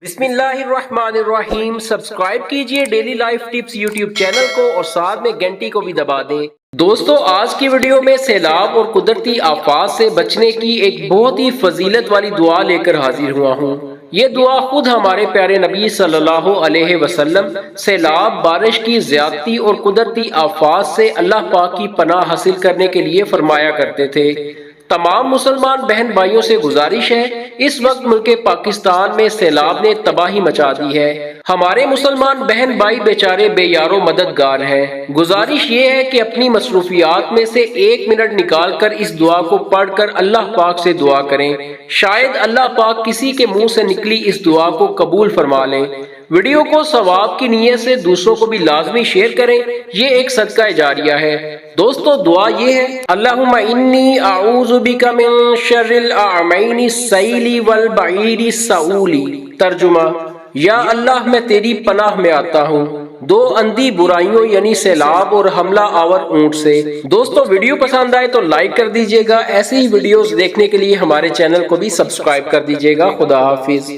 بسم اللہ الرحمن الرحیم۔ سبسکرائب کیجئے daily life tips YouTube channel کو اور ساتھ میں گھنٹی کو بھی دبا دیں۔ دوستو، آج کی ویڈیو میں سیلاب اور قدرتی آفات سے بچنے کی ایک بہت ہی فضیلت والی دعا لے کر حاضر ہوا ہوں۔ یہ دعا خود ہمارے پیارے نبی صلی اللہ علیہ وسلم سیلاب، بارش کی زیادتی اور قدرتی آفات سے اللہ پاک کی پناہ حاصل کرنے کے لیے فرمایا کرتے تھے۔ تمام مسلمان بہن بھائیوں سے گزارش ہے، اس وقت ملک پاکستان میں سیلاب نے تباہی مچا دی ہے۔ ہمارے مسلمان بہن بھائی بیچارے بے یار و مددگار ہیں۔ گزارش یہ ہے کہ اپنی مصروفیات میں سے 1 منٹ نکال کر اس دعا کو پڑھ کر اللہ پاک سے دعا کریں، شاید اللہ پاک کسی کے منہ سے نکلی اس دعا کو قبول فرما لیں۔ ویڈیو کو ثواب کی نیت سے دوسروں کو بھی لازمی شیئر کریں، یہ ایک صدقہ جاریہ ہے۔ دوستو، دعا یہ ہے: اللہم انی اعوذ بک من شر الاعمین السیل والبعیر السعول۔ ترجمہ: یا اللہ، میں تیری پناہ میں آتا ہوں 2 اندھی برائیوں یعنی سیلاب اور حملہ آور اونٹ سے۔ دوستو، ویڈیو پسند آئے تو لائک کر دیجئے گا، ایسی ہی ویڈیوز دیکھنے کے لیے ہمارے چینل کو بھی سبسکرائب کر دیجئے گا۔ خدا حافظ۔